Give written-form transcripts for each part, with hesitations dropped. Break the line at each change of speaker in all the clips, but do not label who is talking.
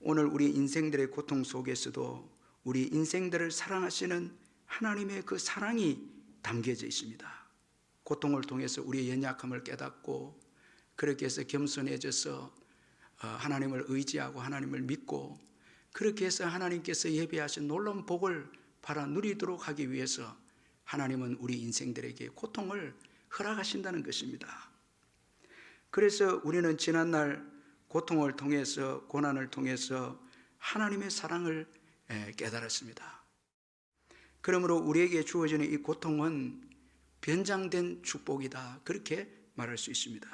오늘 우리 인생들의 고통 속에서도 우리 인생들을 사랑하시는 하나님의 그 사랑이 담겨져 있습니다. 고통을 통해서 우리의 연약함을 깨닫고 그렇게 해서 겸손해져서 하나님을 의지하고 하나님을 믿고 그렇게 해서 하나님께서 예비하신 놀라운 복을 바라 누리도록 하기 위해서 하나님은 우리 인생들에게 고통을 허락하신다는 것입니다. 그래서 우리는 지난날 고통을 통해서 고난을 통해서 하나님의 사랑을 깨달았습니다. 그러므로 우리에게 주어지는 이 고통은 변장된 축복이다, 그렇게 말할 수 있습니다.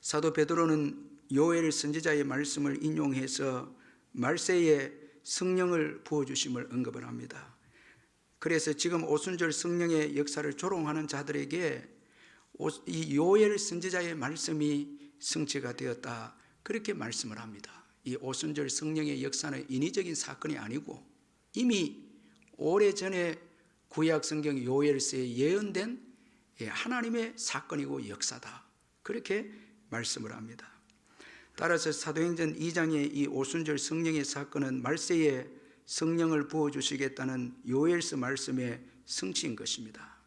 사도 베드로는 요엘 선지자의 말씀을 인용해서 말세에 성령을 부어주심을 언급을 합니다. 그래서 지금 오순절 성령의 역사를 조롱하는 자들에게 이 요엘 선지자의 말씀이 성취가 되었다, 그렇게 말씀을 합니다. 이 오순절 성령의 역사는 인위적인 사건이 아니고 이미 오래전에 구약 성경 요엘서에 예언된 하나님의 사건이고 역사다, 그렇게 말씀을 합니다. 따라서 사도행전 2장의 이 오순절 성령의 사건은 말세에 성령을 부어주시겠다는 요엘서 말씀의 성취인 것입니다.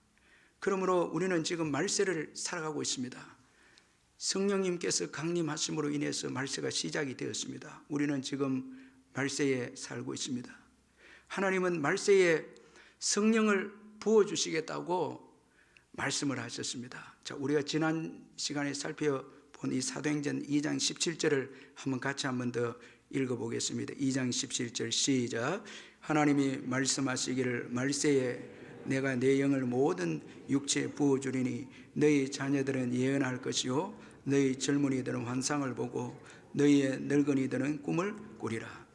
그러므로 우리는 지금 말세를 살아가고 있습니다. 성령님께서 강림하심으로 인해서 말세가 시작이 되었습니다. 우리는 지금 말세에 살고 있습니다. 하나님은 말세에 성령을 부어주시겠다고 말씀을 하셨습니다. 자, 우리가 지난 시간에 살펴본 이 사도행전 2장 17절을 한번 같이 한번 더 읽어보겠습니다. 2장 17절 시작. 하나님이 말씀하시기를 말세에 내가 내 영을 모든 육체에 부어주리니 너희 자녀들은 예언할 것이요 너희 젊은이들은 환상을 보고 너희의 늙은이들은 꿈을 꾸리라.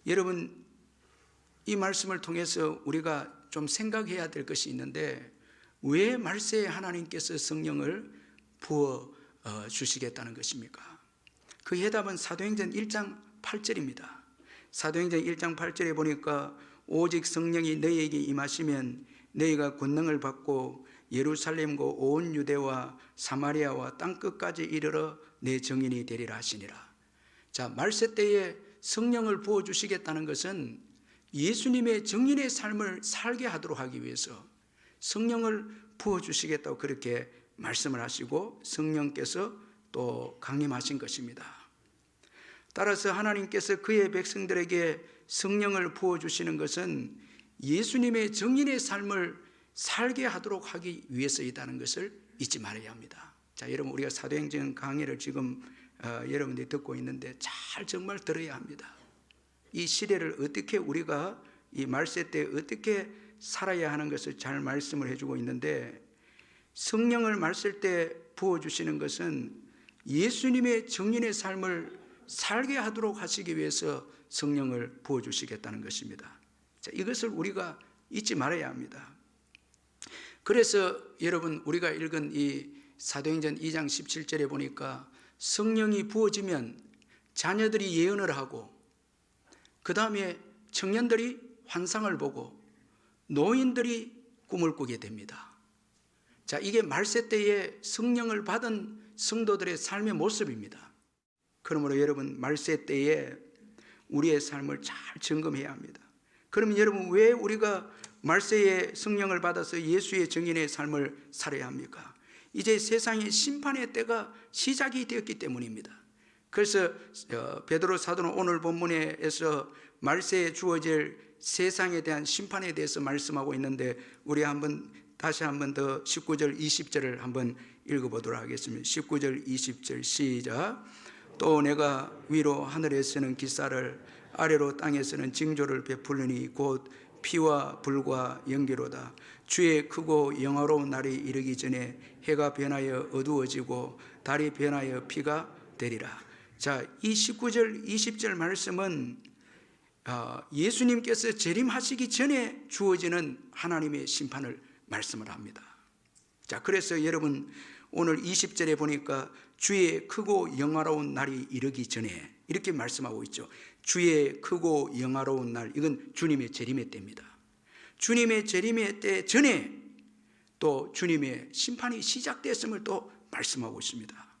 여러분, 이 말씀을 통해서 우리가 좀 생각해야 될 것이 있는데 왜 말세에 하나님께서 성령을 부어 주시겠다는 것입니까? 그 해답은 사도행전 1장 8절입니다. 사도행전 1장 8절에 보니까 오직 성령이 너희에게 임하시면 너희가 권능을 받고 예루살렘과 온 유대와 사마리아와 땅끝까지 이르러 내 증인이 되리라 하시니라. 자, 말세 때에 성령을 부어주시겠다는 것은 예수님의 증인의 삶을 살게 하도록 하기 위해서 성령을 부어주시겠다고 그렇게 말씀을 하시고 성령께서 또 강림하신 것입니다. 따라서 하나님께서 그의 백성들에게 성령을 부어주시는 것은 예수님의 증인의 삶을 살게 하도록 하기 위해서이다는 것을 잊지 말아야 합니다. 자, 여러분, 우리가 사도행전 강의를 지금 여러분들이 듣고 있는데 잘 정말 들어야 합니다. 이 시대를 어떻게 우리가 이 말세 때 어떻게 살아야 하는 것을 잘 말씀을 해주고 있는데 성령을 말세 때 부어주시는 것은 예수님의 증인의 삶을 살게 하도록 하시기 위해서 성령을 부어주시겠다는 것입니다. 자, 이것을 우리가 잊지 말아야 합니다. 그래서 여러분, 우리가 읽은 이 사도행전 2장 17절에 보니까 성령이 부어지면 자녀들이 예언을 하고 그 다음에 청년들이 환상을 보고 노인들이 꿈을 꾸게 됩니다. 자, 이게 말세 때에 성령을 받은 성도들의 삶의 모습입니다. 그러므로 여러분, 말세 때에 우리의 삶을 잘 점검해야 합니다. 그러면 여러분, 왜 우리가 말세에 성령을 받아서 예수의 증인의 삶을 살아야 합니까? 이제 세상의 심판의 때가 시작이 되었기 때문입니다. 그래서 베드로 사도는 오늘 본문에서 말세에 주어질 세상에 대한 심판에 대해서 말씀하고 있는데 우리 다시 한번 더 19절 20절을 한번 읽어보도록 하겠습니다. 19절 20절 시작. 또 내가 위로 하늘에서는 기사를 아래로 땅에서는 징조를 베풀으니 곧 피와 불과 연기로다. 주의 크고 영화로운 날이 이르기 전에 해가 변하여 어두워지고 달이 변하여 피가 되리라. 자, 이 19절 20절 말씀은 예수님께서 재림하시기 전에 주어지는 하나님의 심판을 말씀을 합니다. 자, 그래서 여러분, 오늘 20절에 보니까 주의 크고 영화로운 날이 이르기 전에 이렇게 말씀하고 있죠. 주의 크고 영화로운 날, 이건 주님의 재림의 때입니다. 주님의 재림의 때 전에 또 주님의 심판이 시작됐음을 또 말씀하고 있습니다.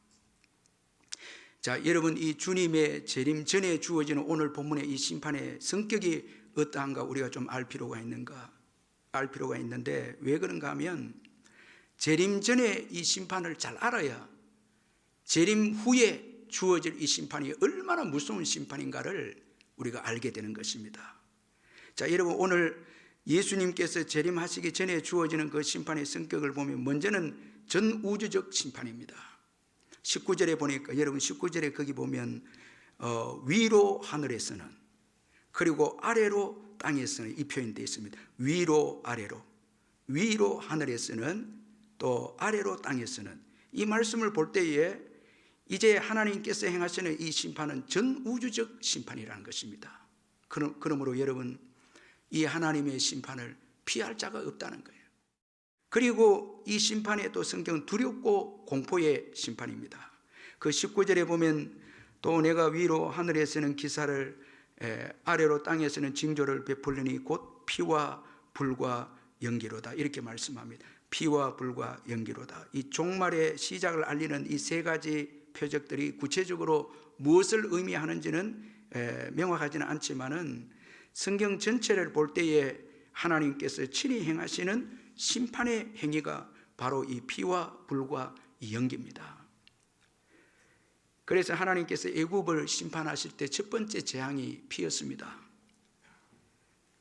자, 여러분, 이 주님의 재림 전에 주어지는 오늘 본문의 이 심판의 성격이 어떠한가 우리가 좀 알 필요가 있는데, 왜 그런가 하면 재림 전에 이 심판을 잘 알아야 재림 후에 주어질 이 심판이 얼마나 무서운 심판인가를 우리가 알게 되는 것입니다. 자, 여러분, 오늘 예수님께서 재림하시기 전에 주어지는 그 심판의 성격을 보면 먼저는 전우주적 심판입니다. 19절에 보니까, 여러분 19절에 거기 보면 위로 하늘에서는, 그리고 아래로 땅에서는, 이 표현되어 있습니다. 위로 아래로, 위로 하늘에서는, 또 아래로 땅에서는. 이 말씀을 볼 때에 이제 하나님께서 행하시는 이 심판은 전우주적 심판이라는 것입니다. 그러므로 여러분, 이 하나님의 심판을 피할 자가 없다는 거예요. 그리고 이 심판의 또 성경은 두렵고 공포의 심판입니다. 그 19절에 보면 또 내가 위로 하늘에서는 기사를, 아래로 땅에서는 징조를 베풀리니 곧 피와 불과 연기로다, 이렇게 말씀합니다. 피와 불과 연기로다. 이 종말의 시작을 알리는 이 세 가지 표적들이 구체적으로 무엇을 의미하는지는 명확하지는 않지만은 성경 전체를 볼 때에 하나님께서 친히 행하시는 심판의 행위가 바로 이 피와 불과 이 연기입니다. 그래서 하나님께서 애굽을 심판하실 때 첫 번째 재앙이 피였습니다.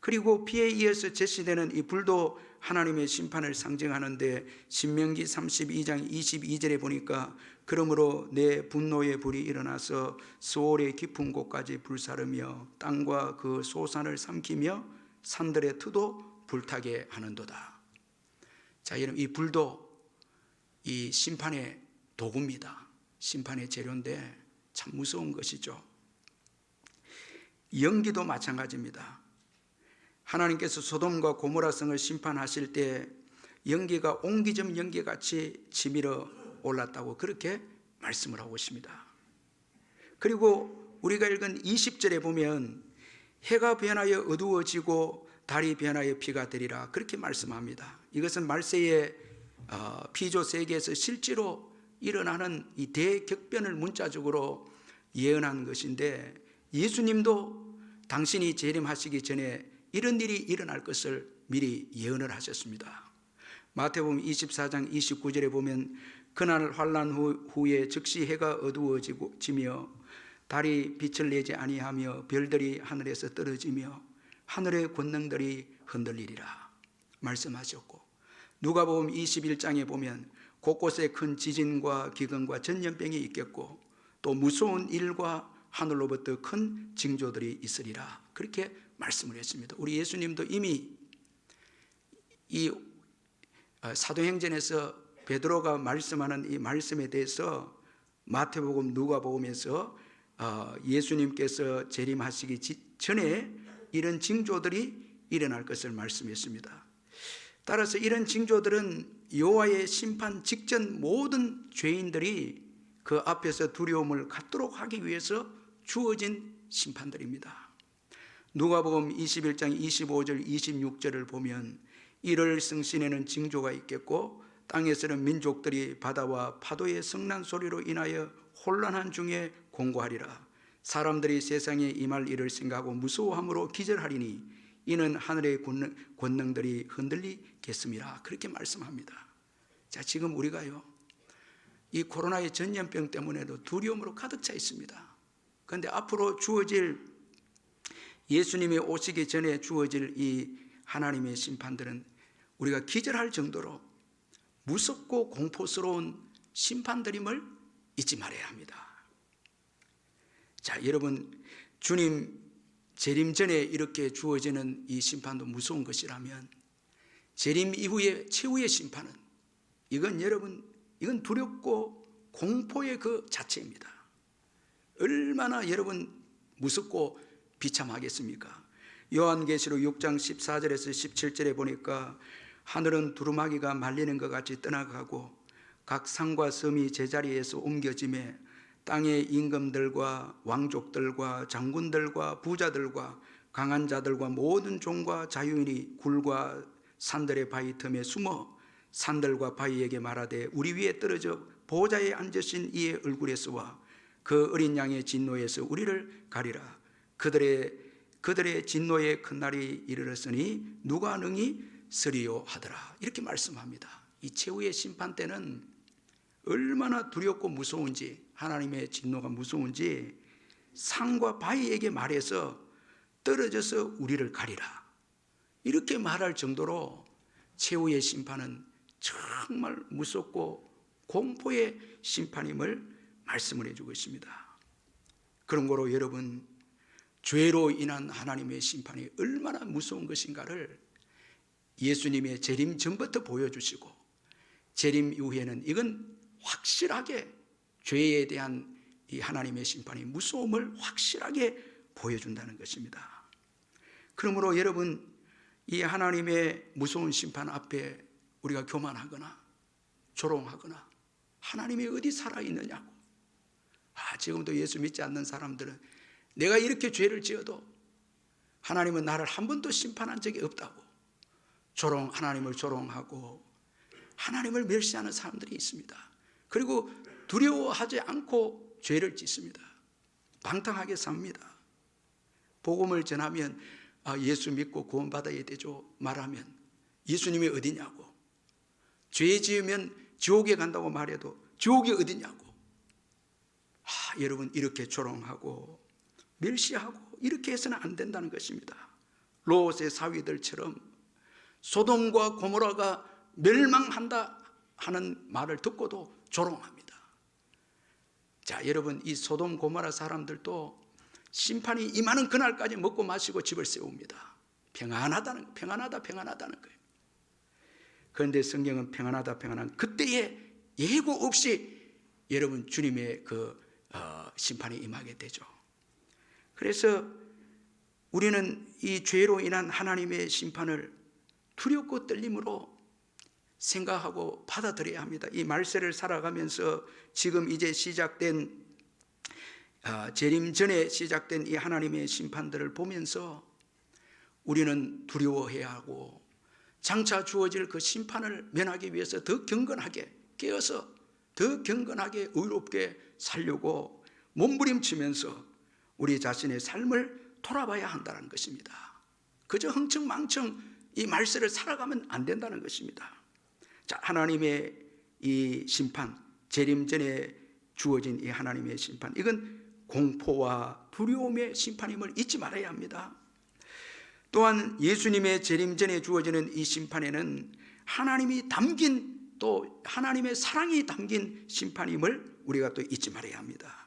그리고 피에 이어서 제시되는 이 불도 하나님의 심판을 상징하는데, 신명기 32장 22절에 보니까 그러므로 내 분노의 불이 일어나서 소올의 깊은 곳까지 불사르며 땅과 그 소산을 삼키며 산들의 터도 불타게 하는도다. 자, 여러분, 이 불도 이 심판의 도구입니다. 심판의 재료인데 참 무서운 것이죠. 연기도 마찬가지입니다. 하나님께서 소돔과 고모라 성을 심판하실 때 연기가 옹기점 연기같이 치밀어 올랐다고 그렇게 말씀을 하고 있습니다. 그리고 우리가 읽은 20절에 보면 해가 변하여 어두워지고 달이 변하여 비가 되리라, 그렇게 말씀합니다. 이것은 말세의 피조 세계에서 실제로 일어나는 이 대격변을 문자적으로 예언한 것인데, 예수님도 당신이 재림하시기 전에 이런 일이 일어날 것을 미리 예언을 하셨습니다. 마태복음 24장 29절에 보면 그날 환난 후에 즉시 해가 어두워지며 달이 빛을 내지 아니하며 별들이 하늘에서 떨어지며 하늘의 권능들이 흔들리리라 말씀하셨고, 누가복음 21장에 보면 곳곳에 큰 지진과 기근과 전염병이 있겠고 또 무서운 일과 하늘로부터 큰 징조들이 있으리라, 그렇게 말씀을 했습니다. 우리 예수님도 이미 이 사도행전에서 베드로가 말씀하는 이 말씀에 대해서 마태복음, 누가복음에서 예수님께서 재림하시기 전에 이런 징조들이 일어날 것을 말씀했습니다. 따라서 이런 징조들은 여호와의 심판 직전 모든 죄인들이 그 앞에서 두려움을 갖도록 하기 위해서 주어진 심판들입니다. 누가복음 21장 25절 26절을 보면 이를 성신에는 징조가 있겠고 땅에서는 민족들이 바다와 파도의 성난 소리로 인하여 혼란한 중에 공고하리라. 사람들이 세상에 임할 일을 생각하고 무서워함으로 기절하리니 이는 하늘의 권능들이 흔들리겠음이라, 그렇게 말씀합니다. 자, 지금 우리가요, 이 코로나의 전염병 때문에도 두려움으로 가득 차 있습니다. 그런데 앞으로 주어질, 예수님이 오시기 전에 주어질 이 하나님의 심판들은 우리가 기절할 정도로 무섭고 공포스러운 심판들임을 잊지 말아야 합니다. 자, 여러분, 주님 재림 전에 이렇게 주어지는 이 심판도 무서운 것이라면 재림 이후의 최후의 심판은, 이건 여러분, 이건 두렵고 공포의 그 자체입니다. 얼마나 여러분 무섭고 비참하겠습니까? 요한계시록 6장 14절에서 17절에 보니까 하늘은 두루마기가 말리는 것 같이 떠나가고 각 산과 섬이 제자리에서 옮겨지매 땅의 임금들과 왕족들과 장군들과 부자들과 강한 자들과 모든 종과 자유인이 굴과 산들의 바위 틈에 숨어 산들과 바위에게 말하되 우리 위에 떨어져 보좌에 앉으신 이의 얼굴에서와 그 어린 양의 진노에서 우리를 가리라. 그들의 진노의 큰 날이 이르렀으니 누가 능히 서리요 하더라. 이렇게 말씀합니다. 이 최후의 심판 때는 얼마나 두렵고 무서운지, 하나님의 진노가 무서운지 산과 바위에게 말해서 떨어져서 우리를 가리라, 이렇게 말할 정도로 최후의 심판은 정말 무섭고 공포의 심판임을 말씀을 해주고 있습니다. 그런 거로 여러분, 죄로 인한 하나님의 심판이 얼마나 무서운 것인가를 예수님의 재림 전부터 보여주시고, 재림 이후에는 이건 확실하게 죄에 대한 이 하나님의 심판의 무서움을 확실하게 보여준다는 것입니다. 그러므로 여러분, 이 하나님의 무서운 심판 앞에 우리가 교만하거나 조롱하거나 하나님이 어디 살아있느냐고, 지금도 예수 믿지 않는 사람들은 내가 이렇게 죄를 지어도 하나님은 나를 한 번도 심판한 적이 없다고 하나님을 조롱하고 하나님을 멸시하는 사람들이 있습니다. 그리고 두려워하지 않고 죄를 짓습니다. 방탕하게 삽니다. 복음을 전하면 예수 믿고 구원받아야 되죠 말하면 예수님이 어디냐고, 죄 지으면 지옥에 간다고 말해도 지옥이 어디냐고, 여러분, 이렇게 조롱하고 멸시하고 이렇게 해서는 안 된다는 것입니다. 롯의 사위들처럼 소돔과 고모라가 멸망한다 하는 말을 듣고도 조롱합니다. 자, 여러분, 이 소돔 고모라 사람들도 심판이 임하는 그날까지 먹고 마시고 집을 세웁니다. 평안하다는 거예요. 그런데 성경은 평안한 그때에 예고 없이 여러분 주님의 심판이 임하게 되죠. 그래서 우리는 이 죄로 인한 하나님의 심판을 두렵고 떨림으로 생각하고 받아들여야 합니다. 이 말세를 살아가면서 지금 이제 시작된 재림 전에 시작된 이 하나님의 심판들을 보면서 우리는 두려워해야 하고, 장차 주어질 그 심판을 면하기 위해서 더 경건하게 깨어서 더 경건하게 의롭게 살려고 몸부림치면서 우리 자신의 삶을 돌아봐야 한다는 것입니다. 그저 흥청망청 이 말세를 살아가면 안 된다는 것입니다. 자, 하나님의 이 심판, 재림 전에 주어진 이 하나님의 심판, 이건 공포와 두려움의 심판임을 잊지 말아야 합니다. 또한 예수님의 재림 전에 주어지는 이 심판에는 하나님이 담긴, 또 하나님의 사랑이 담긴 심판임을 우리가 또 잊지 말아야 합니다.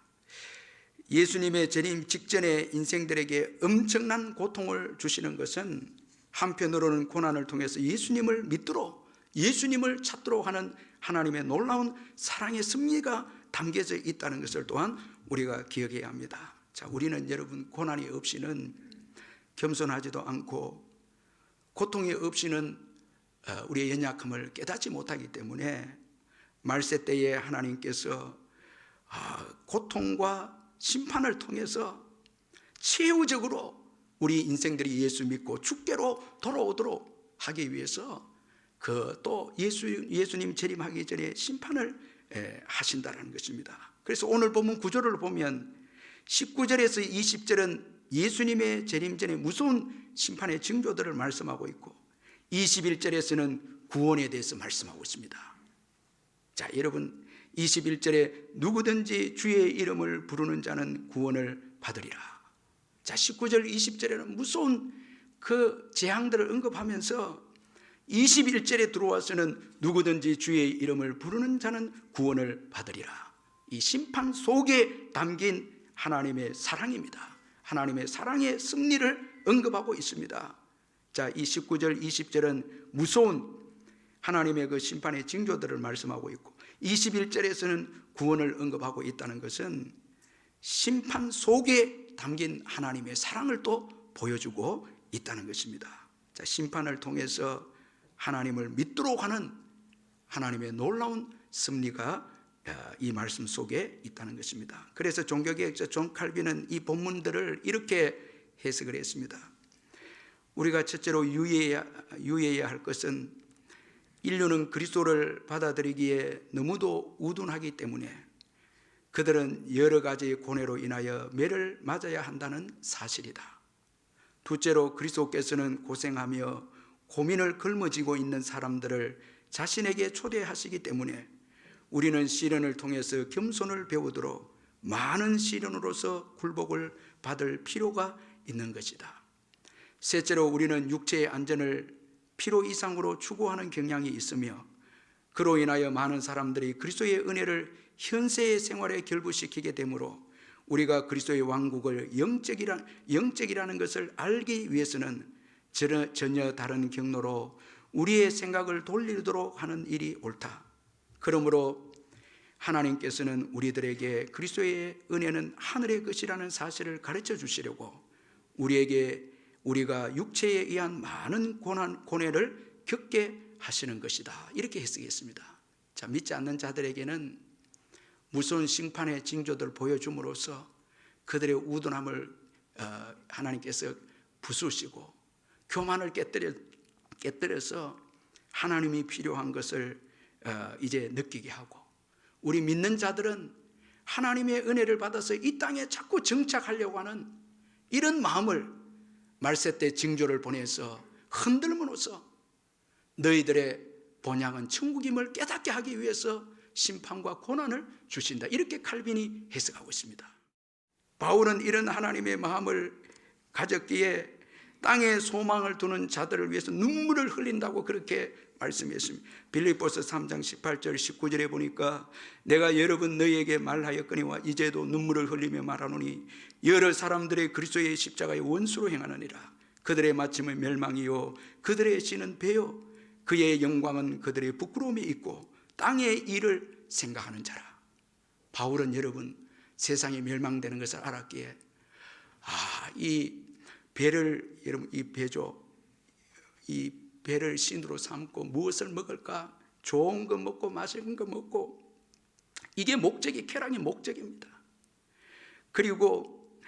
예수님의 재림 직전에 인생들에게 엄청난 고통을 주시는 것은 한편으로는 고난을 통해서 예수님을 믿도록, 예수님을 찾도록 하는 하나님의 놀라운 사랑의 섭리가 담겨져 있다는 것을 또한 우리가 기억해야 합니다. 자, 우리는 여러분, 고난이 없이는 겸손하지도 않고 고통이 없이는 우리의 연약함을 깨닫지 못하기 때문에 말세 때에 하나님께서 고통과 심판을 통해서 최후적으로 우리 인생들이 예수 믿고 주께로 돌아오도록 하기 위해서 또 예수님 재림하기 전에 심판을 하신다는 것입니다. 그래서 오늘 본문 구절을 보면 19절에서 20절은 예수님의 재림 전에 무서운 심판의 징조들을 말씀하고 있고 21절에서는 구원에 대해서 말씀하고 있습니다. 자, 여러분, 21절에 누구든지 주의 이름을 부르는 자는 구원을 받으리라. 자, 19절 20절에는 무서운 그 재앙들을 언급하면서 21절에 들어와서는 누구든지 주의 이름을 부르는 자는 구원을 받으리라. 이 심판 속에 담긴 하나님의 사랑입니다. 하나님의 사랑의 승리를 언급하고 있습니다. 자, 이 19절 20절은 무서운 하나님의 그 심판의 징조들을 말씀하고 있고 21절에서는 구원을 언급하고 있다는 것은 심판 속에 담긴 하나님의 사랑을 또 보여주고 있다는 것입니다. 자, 심판을 통해서 하나님을 믿도록 하는 하나님의 놀라운 섭리가 이 말씀 속에 있다는 것입니다. 그래서 종교개혁자 존 칼빈은 이 본문들을 이렇게 해석을 했습니다. 우리가 첫째로 유의해야 할 것은 인류는 그리스도를 받아들이기에 너무도 우둔하기 때문에 그들은 여러 가지 고뇌로 인하여 매를 맞아야 한다는 사실이다. 둘째로 그리스도께서는 고생하며 고민을 걸머쥐고 있는 사람들을 자신에게 초대하시기 때문에 우리는 시련을 통해서 겸손을 배우도록 많은 시련으로서 굴복을 받을 필요가 있는 것이다. 셋째로 우리는 육체의 안전을 필요 이상으로 추구하는 경향이 있으며 그로 인하여 많은 사람들이 그리스도의 은혜를 현세의 생활에 결부시키게 되므로 우리가 그리스도의 왕국을 영적이라는 것을 알기 위해서는 전혀 다른 경로로 우리의 생각을 돌리도록 하는 일이 옳다. 그러므로 하나님께서는 우리들에게 그리스도의 은혜는 하늘의 것이라는 사실을 가르쳐 주시려고 우리가 육체에 의한 많은 고뇌를 겪게 하시는 것이다. 이렇게 해석했습니다. 자, 믿지 않는 자들에게는 무서운 심판의 징조들을 보여줌으로써 그들의 우둔함을 하나님께서 부수시고 교만을 깨뜨려서 하나님이 필요한 것을 이제 느끼게 하고, 우리 믿는 자들은 하나님의 은혜를 받아서 이 땅에 자꾸 정착하려고 하는 이런 마음을 말세 때 징조를 보내서 흔들므로써 너희들의 본향은 천국임을 깨닫게 하기 위해서 심판과 고난을 주신다. 이렇게 칼빈이 해석하고 있습니다. 바울은 이런 하나님의 마음을 가졌기에 땅에 소망을 두는 자들을 위해서 눈물을 흘린다고 그렇게 말씀했습니다. 빌립보서 3장 18절 19절에 보니까 내가 여러 번 너희에게 말하였거니와 이제도 눈물을 흘리며 말하노니 여러 사람들의 그리스도의 십자가의 원수로 행하느니라. 그들의 마침은 멸망이요 그들의 신은 배요 그의 영광은 그들의 부끄러움이 있고 땅의 일을 생각하는 자라. 바울은 여러분 세상이 멸망되는 것을 알았기에 이 배를, 여러분 이 배죠, 이 배를 신으로 삼고 무엇을 먹을까? 좋은 거 먹고 맛있는 거 먹고, 이게 목적이, 쾌락의 목적입니다. 그리고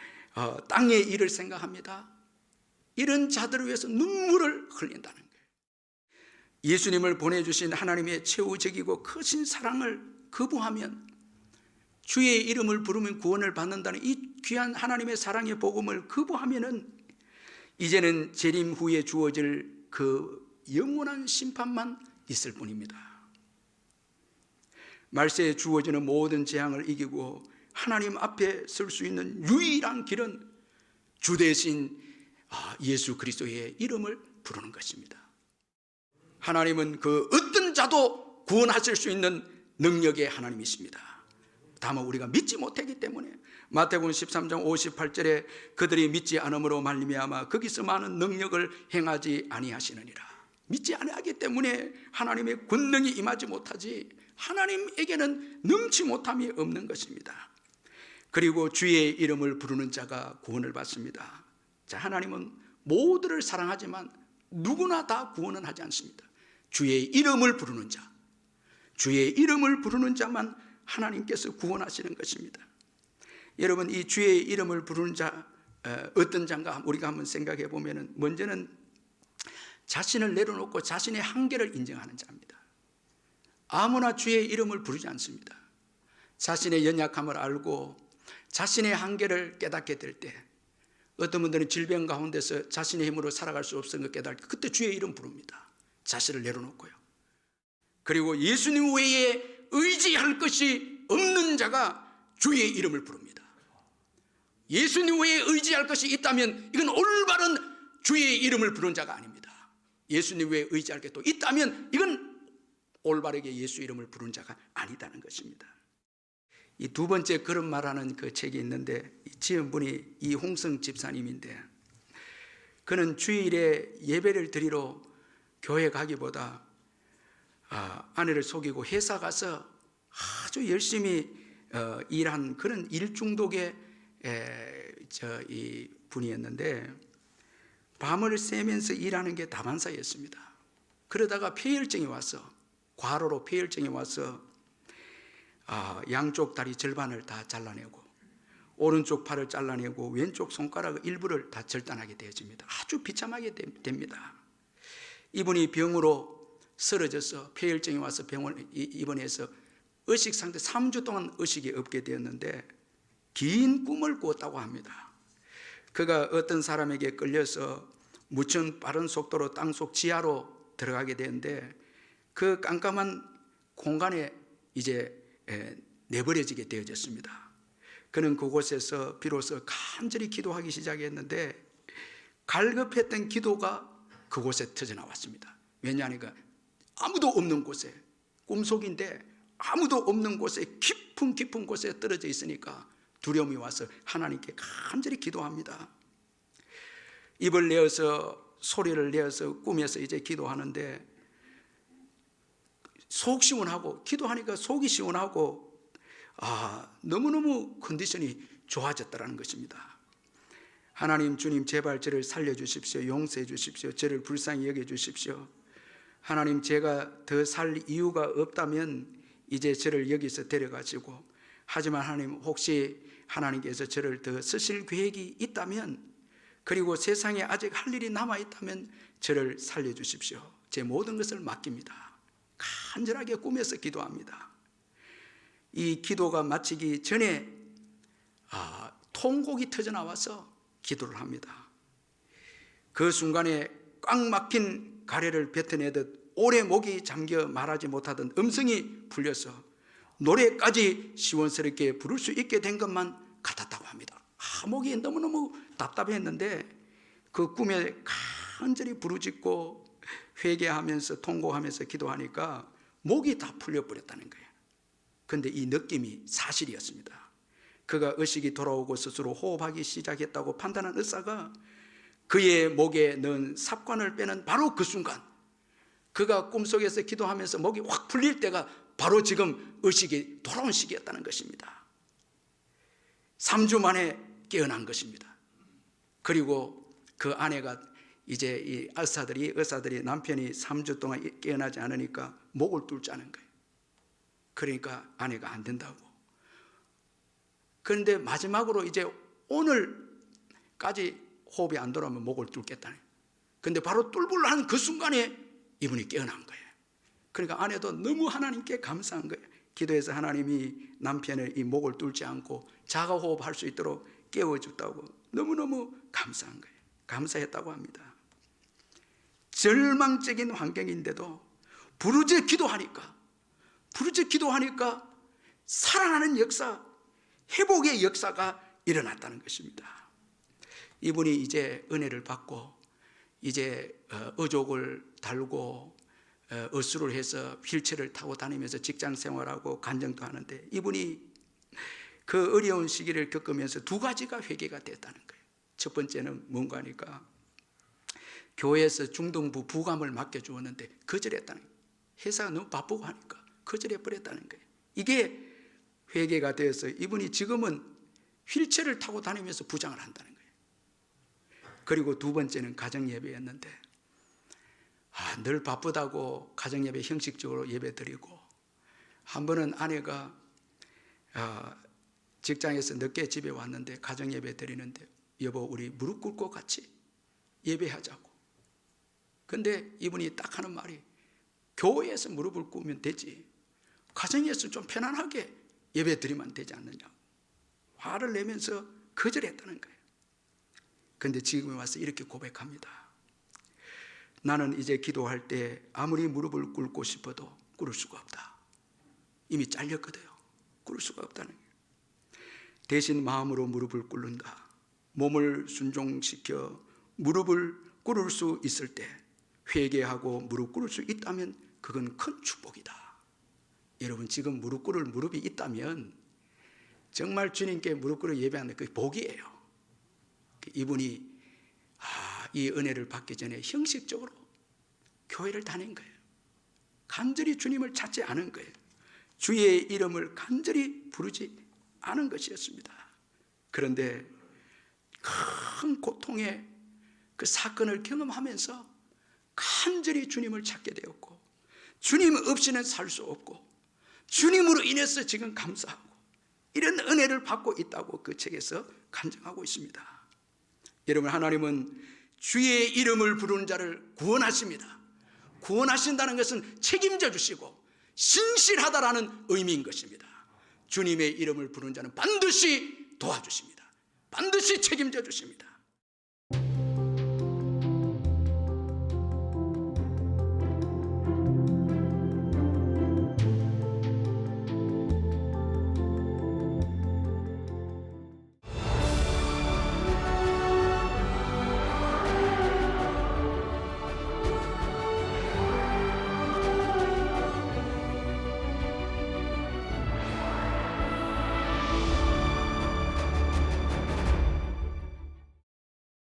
땅의 일을 생각합니다. 이런 자들을 위해서 눈물을 흘린다는 거예요. 예수님을 보내주신 하나님의 최후적이고 크신 사랑을 거부하면, 주의 이름을 부르면 구원을 받는다는 이 귀한 하나님의 사랑의 복음을 거부하면은 이제는 재림 후에 주어질 그 영원한 심판만 있을 뿐입니다. 말세에 주어지는 모든 재앙을 이기고 하나님 앞에 설 수 있는 유일한 길은 주 대신 예수 그리스도의 이름을 부르는 것입니다. 하나님은 그 어떤 자도 구원하실 수 있는 능력의 하나님이십니다. 다만 우리가 믿지 못하기 때문에 마태복음 13장 58절에 그들이 믿지 않음으로 말미암아 거기서 많은 능력을 행하지 아니하시느니라. 믿지 아니하기 때문에 하나님의 권능이 임하지 못하지 하나님에게는 능치 못함이 없는 것입니다. 그리고 주의 이름을 부르는 자가 구원을 받습니다. 자, 하나님은 모두를 사랑하지만 누구나 다 구원은 하지 않습니다. 주의 이름을 부르는 자, 주의 이름을 부르는 자만 하나님께서 구원하시는 것입니다. 여러분, 이 주의 이름을 부르는 자 어떤 자인가 우리가 한번 생각해 보면은, 먼저는 자신을 내려놓고 자신의 한계를 인정하는 자입니다. 아무나 주의 이름을 부르지 않습니다. 자신의 연약함을 알고 자신의 한계를 깨닫게 될 때, 어떤 분들은 질병 가운데서 자신의 힘으로 살아갈 수 없는 걸 깨달을 때 그때 주의 이름 부릅니다. 자신을 내려놓고요. 그리고 예수님 외에 의지할 것이 없는 자가 주의 이름을 부릅니다. 예수님 외에 의지할 것이 있다면 이건 올바른 주의 이름을 부르는 자가 아닙니다. 예수님 외에 의지할 게 또 있다면 이건 올바르게 예수 이름을 부르는 자가 아니다는 것입니다. 이 두 번째 그런 말하는 그 책이 있는데, 지은 분이 이홍성 집사님인데, 그는 주일에 예배를 드리러 교회 가기보다 아내를 속이고 회사 가서 아주 열심히 일한 그런 일 중독의 이 분이었는데, 밤을 새면서 일하는 게 다반사였습니다. 그러다가 폐혈증이 와서, 과로로 폐혈증이 와서 양쪽 다리 절반을 다 잘라내고 오른쪽 팔을 잘라내고 왼쪽 손가락 일부를 다 절단하게 되어집니다. 아주 비참하게 됩니다. 이분이 병으로 쓰러져서 폐혈증이 와서 병원 입원해서 의식 상태 3주 동안 의식이 없게 되었는데 긴 꿈을 꾸었다고 합니다. 그가 어떤 사람에게 끌려서 무척 빠른 속도로 땅속 지하로 들어가게 되는데 그 깜깜한 공간에 이제 내버려지게 되어졌습니다. 그는 그곳에서 비로소 간절히 기도하기 시작했는데 갈급했던 기도가 그곳에 터져나왔습니다. 왜냐하니까 아무도 없는 곳에, 꿈속인데 아무도 없는 곳에, 깊은 곳에 떨어져 있으니까 두려움이 와서 하나님께 간절히 기도합니다. 입을 내어서 소리를 내어서 꿈에서 이제 기도하는데 속 시원하고, 기도하니까 속이 시원하고 너무너무 컨디션이 좋아졌다는 것입니다. 하나님, 주님, 제발 저를 살려주십시오. 용서해 주십시오. 저를 불쌍히 여겨주십시오. 하나님, 제가 더 살 이유가 없다면 이제 저를 여기서 데려가시고, 하지만 하나님, 혹시 하나님께서 저를 더 쓰실 계획이 있다면, 그리고 세상에 아직 할 일이 남아있다면 저를 살려주십시오. 제 모든 것을 맡깁니다. 간절하게 꿈에서 기도합니다. 이 기도가 마치기 전에 통곡이 터져나와서 기도를 합니다. 그 순간에 꽉 막힌 가래를 뱉어내듯 오래 목이 잠겨 말하지 못하던 음성이 풀려서 노래까지 시원스럽게 부를 수 있게 된 것만 같았다고 합니다. 목이 너무너무 답답했는데 그 꿈에 간절히 부르짖고 회개하면서 통곡하면서 기도하니까 목이 다 풀려버렸다는 거예요. 그런데 이 느낌이 사실이었습니다. 그가 의식이 돌아오고 스스로 호흡하기 시작했다고 판단한 의사가 그의 목에 넣은 삽관을 빼는 바로 그 순간, 그가 꿈속에서 기도하면서 목이 확 풀릴 때가 바로 지금 의식이 돌아온 시기였다는 것입니다. 3주 만에 깨어난 것입니다. 그리고 그 아내가 이제 이 의사들이 남편이 3주 동안 깨어나지 않으니까 목을 뚫자는 거예요. 그러니까 아내가 안 된다고. 그런데 마지막으로 이제 오늘까지 호흡이 안 돌아오면 목을 뚫겠다는. 그런데 바로 뚫으려 하는 그 순간에 이분이 깨어난 거예요. 그러니까 아내도 너무 하나님께 감사한 거예요. 기도해서 하나님이 남편의 이 목을 뚫지 않고 자가 호흡할 수 있도록 깨워줬다고 너무너무 감사한 거예요. 감사했다고 합니다. 절망적인 환경인데도 부르짖어 기도하니까 살아나는 역사, 회복의 역사가 일어났다는 것입니다. 이분이 이제 은혜를 받고 이제 의족을 달고 어수를 해서 휠체어를 타고 다니면서 직장 생활하고 간증도 하는데, 이분이 그 어려운 시기를 겪으면서 두 가지가 회개가 됐다는 거예요. 첫 번째는 뭔가 하니까 교회에서 중등부 부감을 맡겨주었는데 거절했다는 거예요. 회사가 너무 바쁘고 하니까 거절해버렸다는 거예요. 이게 회개가 되어서 이분이 지금은 휠체어를 타고 다니면서 부장을 한다는 거예요. 그리고 두 번째는 가정예배였는데 늘 바쁘다고 가정예배 형식적으로 예배드리고, 한 번은 아내가 직장에서 늦게 집에 왔는데 가정예배 드리는데 여보 우리 무릎 꿇고 같이 예배하자고. 근데 이분이 딱 하는 말이 교회에서 무릎을 꿇으면 되지 가정에서 좀 편안하게 예배 드리면 되지 않느냐. 화를 내면서 거절했다는 거예요. 그런데 지금에 와서 이렇게 고백합니다. 나는 이제 기도할 때 아무리 무릎을 꿇고 싶어도 꿇을 수가 없다. 이미 잘렸거든요. 꿇을 수가 없다는 거예요. 대신 마음으로 무릎을 꿇는다. 몸을 순종시켜 무릎을 꿇을 수 있을 때, 회개하고 무릎 꿇을 수 있다면 그건 큰 축복이다. 여러분 지금 무릎 꿇을 무릎이 있다면 정말 주님께 무릎 꿇어 예배하는 그게 복이에요. 이분이 이 은혜를 받기 전에 형식적으로 교회를 다닌 거예요. 간절히 주님을 찾지 않은 거예요. 주의 이름을 간절히 부르지 않은 것이었습니다. 그런데 큰 고통의 그 사건을 경험하면서 간절히 주님을 찾게 되었고, 주님 없이는 살 수 없고 주님으로 인해서 지금 감사하고 이런 은혜를 받고 있다고 그 책에서 간증하고 있습니다. 여러분, 하나님은 주의 이름을 부르는 자를 구원하십니다. 구원하신다는 것은 책임져 주시고 신실하다라는 의미인 것입니다. 주님의 이름을 부르는 자는 반드시 도와주십니다. 반드시 책임져 주십니다.